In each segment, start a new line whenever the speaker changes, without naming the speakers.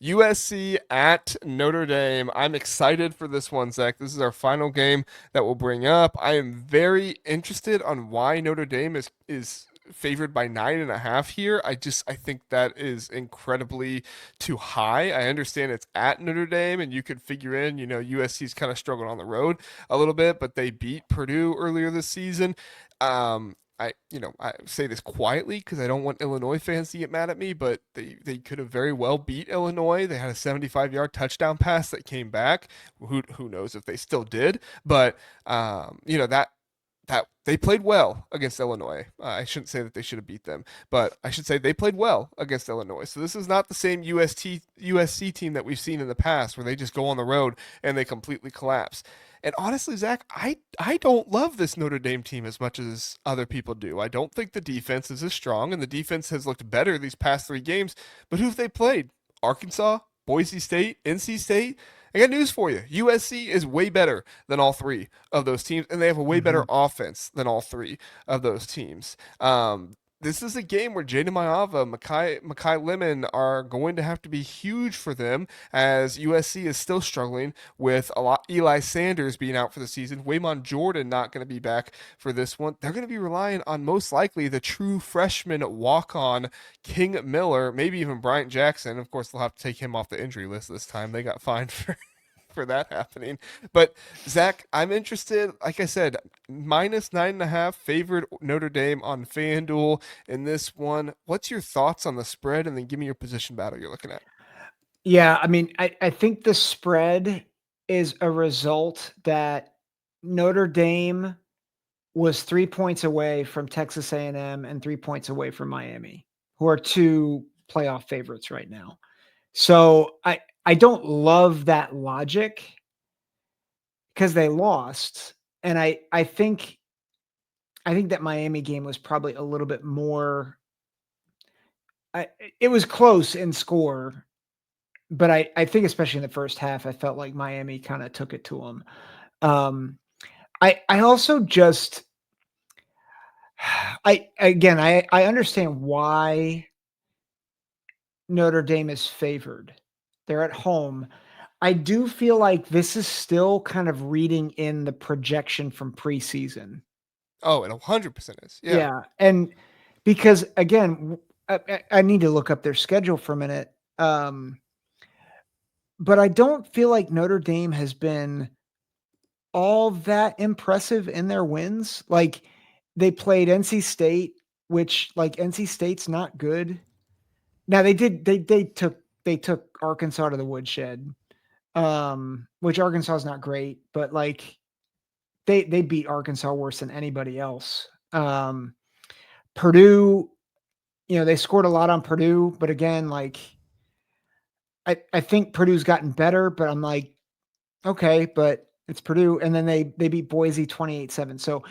USC at Notre Dame. I'm excited for this one, Zach. This is our final game that we'll bring up. I am very interested on why Notre Dame is favored by 9.5 here. I think that is incredibly too high. I understand it's at Notre Dame, and you could figure in, USC's kind of struggled on the road a little bit, but they beat Purdue earlier this season. I say this quietly because I don't want Illinois fans to get mad at me, but they could have very well beat Illinois. They had a 75-yard touchdown pass that came back. Who knows if they still did? But that they played well against Illinois. I shouldn't say that they should have beat them, but I should say they played well against Illinois. So this is not the same USC team that we've seen in the past where they just go on the road and they completely collapse. And honestly, Zach, I don't love this Notre Dame team as much as other people do. I don't think the defense is as strong, and the defense has looked better these past 3 games. But who have they played? Arkansas, Boise State, NC State. I got news for you. USC is way better than all 3 of those teams, and they have a way better
Mhm.
offense than all 3 of those teams. This is a game where Jaden Maiava, Makai Lemon are going to have to be huge for them, as USC is still struggling with a lot. Eli Sanders being out for the season, Waymon Jordan not going to be back for this one. They're going to be relying on most likely the true freshman walk-on King Miller, maybe even Bryant Jackson. Of course, they'll have to take him off the injury list this time. They got fined for that happening. But Zach, I'm interested. Like I said, minus 9.5 favored Notre Dame on FanDuel in this one. What's your thoughts on the spread? And then give me your position battle you're looking at.
Yeah, I mean, I think the spread is a result that Notre Dame was 3 points away from Texas A&M and 3 points away from Miami, who are 2 playoff favorites right now. So I don't love that logic because they lost, and I think that Miami game was probably a little bit more. It was close in score, but I think especially in the first half, I felt like Miami kind of took it to them. Um, I also just I understand why Notre Dame is favored. They're at home. I do feel like this is still kind of reading in the projection from preseason.
Oh, it 100% is. Yeah.
Yeah, and because again, I need to look up their schedule for a minute. But I don't feel like Notre Dame has been all that impressive in their wins. Like they played NC State, which like NC State's not good. Now they took Arkansas to the woodshed. Which Arkansas is not great, but like they beat Arkansas worse than anybody else. Purdue, they scored a lot on Purdue, but again, like I think Purdue's gotten better, but I'm like, okay, but it's Purdue, and then they beat Boise 28-7. So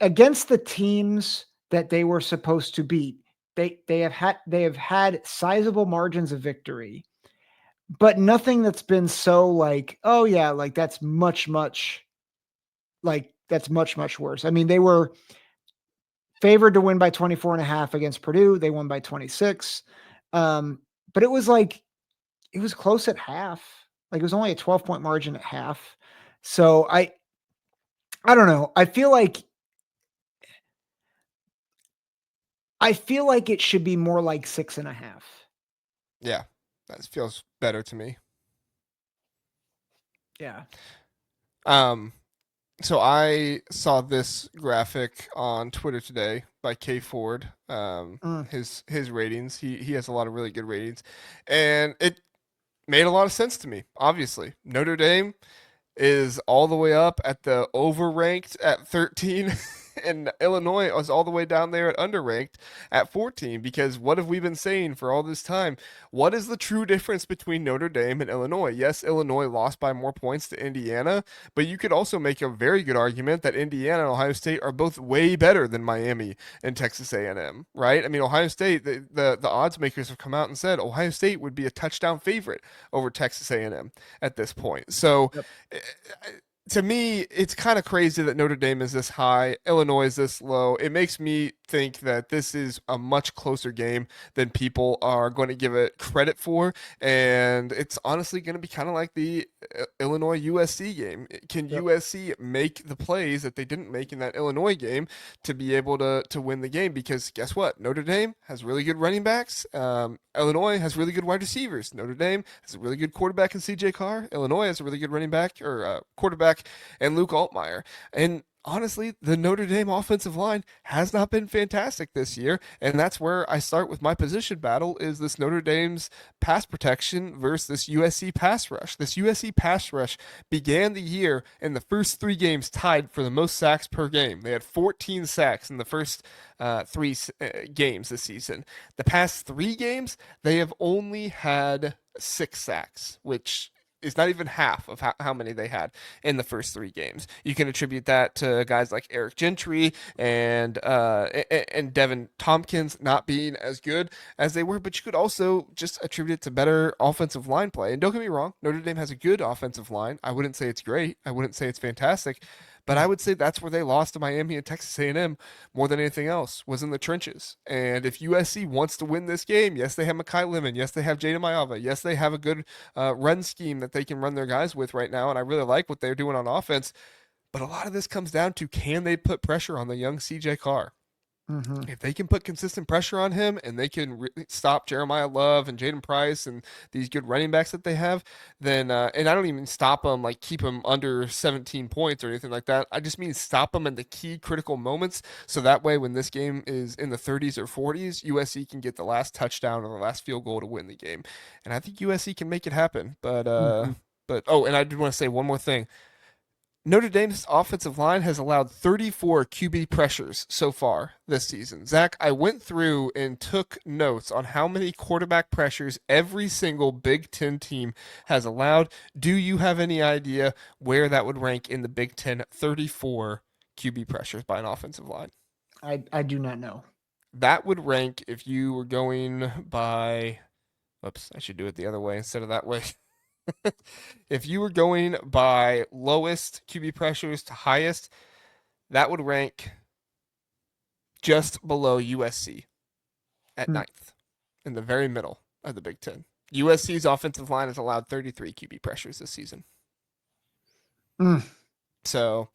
against the teams that they were supposed to beat, they have had sizable margins of victory, but nothing that's been so like, oh yeah, like that's much worse. I mean, they were favored to win by 24.5 against Purdue. They won by 26. But it was close at half. Like it was only a 12-point margin at half. So I don't know. I feel like it should be more like 6.5.
Yeah. That feels better to me.
Yeah.
Um, so I saw this graphic on Twitter today by K Ford.
Mm.
His ratings. He has a lot of really good ratings, and it made a lot of sense to me. Obviously, Notre Dame is all the way up at the overranked at 13, and Illinois is all the way down there at underranked at 14. Because what have we been saying for all this time? What is the true difference between Notre Dame and Illinois? Yes, Illinois lost by more points to Indiana, but you could also make a very good argument that Indiana and Ohio State are both way better than Miami and Texas A&M, right? I mean, Ohio State, the odds makers have come out and said Ohio State would be a touchdown favorite over Texas A&M at this point. So
Yep.
to me, it's kind of crazy that Notre Dame is this high, Illinois is this low. It makes me think that this is a much closer game than people are going to give it credit for. And it's honestly going to be kind of like the Illinois USC game. Can
Yep.
USC make the plays that they didn't make in that Illinois game to be able to win the game? Because guess what? Notre Dame has really good running backs. Illinois has really good wide receivers. Notre Dame has a really good quarterback in CJ Carr. Illinois has a really good running back or quarterback and Luke Altmaier. And honestly, the Notre Dame offensive line has not been fantastic this year, and that's where I start with my position battle is this Notre Dame's pass protection versus this USC pass rush. This USC pass rush began the year in the first 3 games tied for the most sacks per game. They had 14 sacks in the first three games this season. The past 3 games, they have only had 6 sacks, which is not even half of how many they had in the first 3 games. You can attribute that to guys like Eric Gentry and Devin Tompkins not being as good as they were, but you could also just attribute it to better offensive line play. And don't get me wrong, Notre Dame has a good offensive line. I wouldn't say it's great. I wouldn't say it's fantastic, but I would say that's where they lost to Miami and Texas A&M more than anything else was in the trenches. And if USC wants to win this game, yes, they have Makai Lemon. Yes, they have Jaden Maiava. Yes, they have a good run scheme that they can run their guys with right now. And I really like what they're doing on offense. But a lot of this comes down to can they put pressure on the young CJ Carr?
Mm-hmm.
If they can put consistent pressure on him and they can stop Jeremiah Love and Jaden Price and these good running backs that they have, then and I don't even stop them like keep them under 17 points or anything like that. I just mean stop them in the key critical moments so that way when this game is in the 30s or 40s, USC can get the last touchdown or the last field goal to win the game, and I think USC can make it happen.
Mm-hmm.
But oh, and I did want to say one more thing. Notre Dame's offensive line has allowed 34 QB pressures so far this season. Zach, I went through and took notes on how many quarterback pressures every single Big Ten team has allowed. Do you have any idea where that would rank in the Big Ten 34 QB pressures by an offensive line?
I do not know.
That would rank if you were going by. Oops, I should do it the other way instead of that way. If you were going by lowest QB pressures to highest, that would rank just below USC at
Mm.
ninth, in the very middle of the Big Ten. USC's offensive line has allowed 33 QB pressures this season.
Mm.
So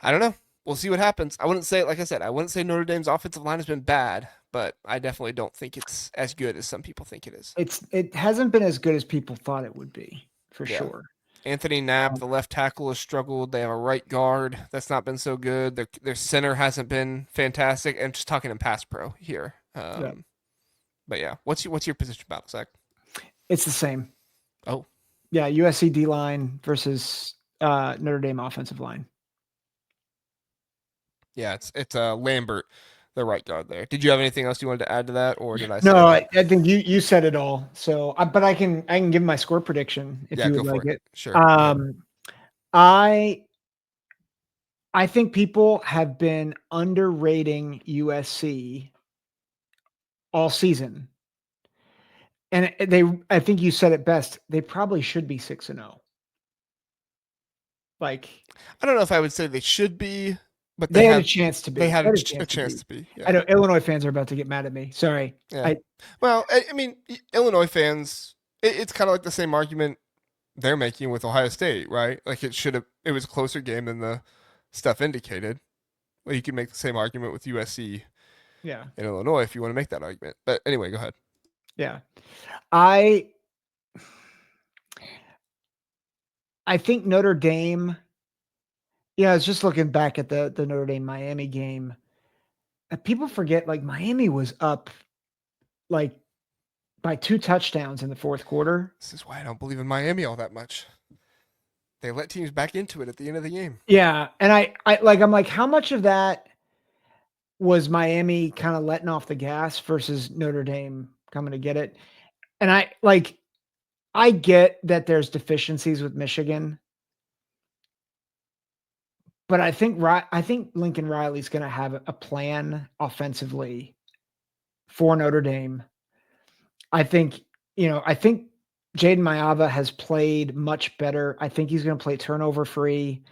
I don't know. We'll see what happens. I wouldn't say, like I said, I wouldn't say Notre Dame's offensive line has been bad, but I definitely don't think it's as good as some people think it is.
It hasn't been as good as people thought it would be, for
Yeah.
sure.
Anthony Knapp,
Um,
the left tackle, has struggled. They have a right guard that's not been so good. Their center hasn't been fantastic. And just talking in pass pro here.
yeah,
But yeah, what's your position battle, Zach?
it's the same.
Oh,
Yeah, USC D line versus Notre Dame offensive line.
yeah, it's Lambert, the right guard there. Did you have anything else you wanted to add to that, or did I say
No,
enough?
I think you said it all. So, but I can give my score prediction if
Yeah,
you
go
would
for
like
it.
it.
Sure. Yeah.
Um, I I think people have been underrating USC all season, and I think you said it best. They probably should be 6-0. Like
I don't know if I would say they should be, but
they had a chance to
they
be.
had
They had a
a
chance to
chance
be.
to be.
I
Yeah.
know Illinois fans are about to get mad at me. Sorry.
Yeah.
I
Well, I mean, Illinois fans, it's kind of like the same argument they're making with Ohio State, right? Like it was a closer game than the stuff indicated. Well, you can make the same argument with USC
yeah.
in Illinois if you want to make that argument. But anyway, go ahead.
Yeah. I I think Notre Dame, yeah, I was just looking back at the Notre Dame Miami game. People forget like Miami was up like by 2 touchdowns in the 4th quarter.
This is why I don't believe in Miami all that much. They let teams back into it at the end of the game.
Yeah, and I'm like, how much of that was Miami kind of letting off the gas versus Notre Dame coming to get it? And I get that there's deficiencies with Michigan, but I think Lincoln Riley's going to have a plan offensively for Notre Dame. I think, I think Jaden Maiava has played much better. I think he's going to play turnover free.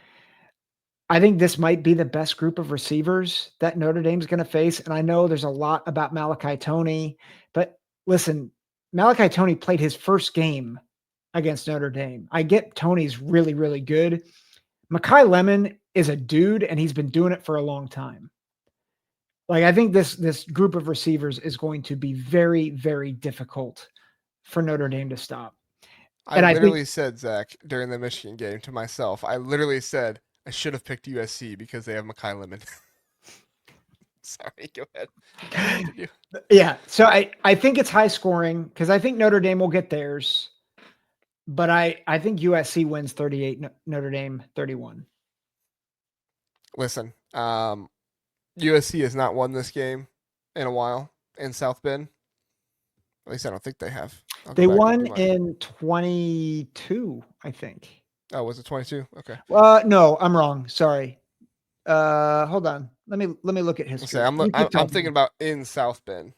I think this might be the best group of receivers that Notre Dame's going to face. And I know there's a lot about Malachi Toney, but listen, Malachi Toney played his first game against Notre Dame. I get Toney's really, really good. Makai Lemon is a dude, and he's been doing it for a long time. Like, I think this group of receivers is going to be very, very difficult for Notre Dame to stop.
I
And I think
literally said, Zach, during the Michigan game to myself, I literally said I should have picked USC because they have Makai Lemon. Sorry, go ahead. Continue.
yeah, so I think it's high scoring because I think Notre Dame will get theirs, but I think USC wins 38, Notre Dame 31.
Listen, USC has not won this game in a while in South Bend. At least I don't think they have. I'll go
They
back and
won
do my.
in 22, I think.
Oh, was it 22? Okay.
No, I'm wrong. Sorry. Hold on. Let me look at
I'll say
history. You keep
I'm thinking
talking.
about in South Bend.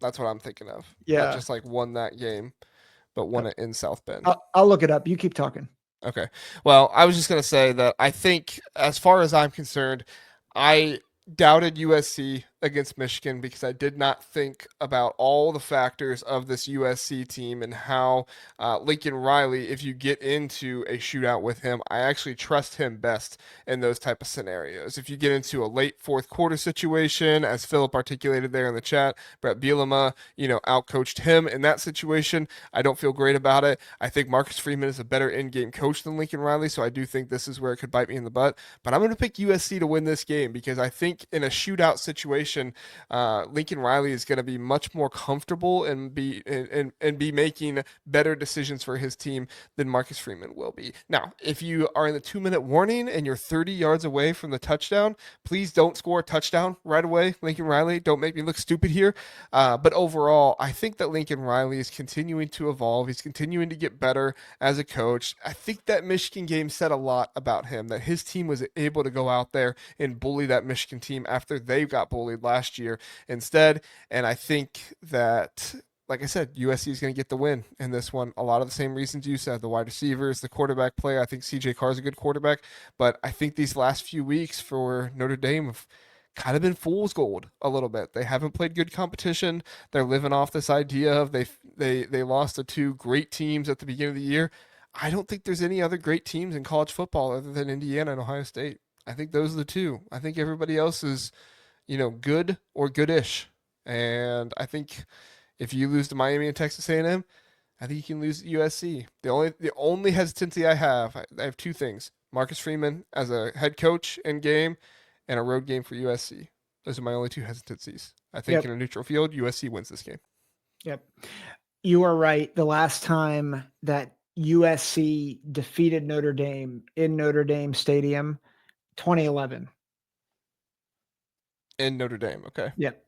That's what I'm thinking of. Not
Yeah.
just like won that game, but won it in South Bend.
I'll look it up. You keep talking.
Okay. Well, I was just going to say that I think, as far as I'm concerned, I doubted USC against Michigan because I did not think about all the factors of this USC team and how Lincoln Riley, if you get into a shootout with him, I actually trust him best in those type of scenarios. If you get into a late fourth quarter situation, as Philip articulated there in the chat, Brett Bielema, outcoached him in that situation. I don't feel great about it. I think Marcus Freeman is a better in-game coach than Lincoln Riley, so I do think this is where it could bite me in the butt. But I'm going to pick USC to win this game because I think in a shootout situation, Lincoln Riley is going to be much more comfortable and be making better decisions for his team than Marcus Freeman will be. Now, if you are in the 2-minute warning and you're 30 yards away from the touchdown, please don't score a touchdown right away, Lincoln Riley. Don't make me look stupid here. But overall, I think that Lincoln Riley is continuing to evolve. He's continuing to get better as a coach. I think that Michigan game said a lot about him, that his team was able to go out there and bully that Michigan team after they got bullied last year instead. And I think that, like I said, USC is going to get the win in this one. A lot of the same reasons you said, the wide receivers, the quarterback play. I think CJ Carr is a good quarterback, but I think these last few weeks for Notre Dame have kind of been fool's gold a little bit. They haven't played good competition. They're living off this idea of they lost to two great teams at the beginning of the year. I don't think there's any other great teams in college football other than Indiana and Ohio State. I think those are the two. I think everybody else is, good or goodish. And I think if you lose to Miami and Texas A&M, I think you can lose to USC. The only hesitancy I have two things: Marcus Freeman as a head coach in game, and a road game for USC. Those are my only two hesitancies. I think in
Yep.
a neutral field, USC wins this game.
Yep. You are right. The last time that USC defeated Notre Dame in Notre Dame Stadium, 2011.
In Notre Dame, okay.
Yep.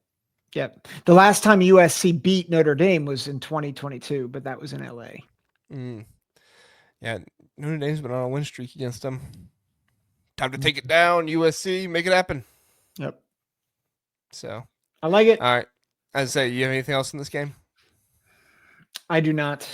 Yep. The last time USC beat Notre Dame was in 2022, but that was in LA.
Mm. Yeah, Notre Dame's been on a win streak against them. Time to take it
Mhm.
down, USC. Make it happen.
Yep.
So,
I like it.
all right. As I say, you have anything else in this game?
I do not.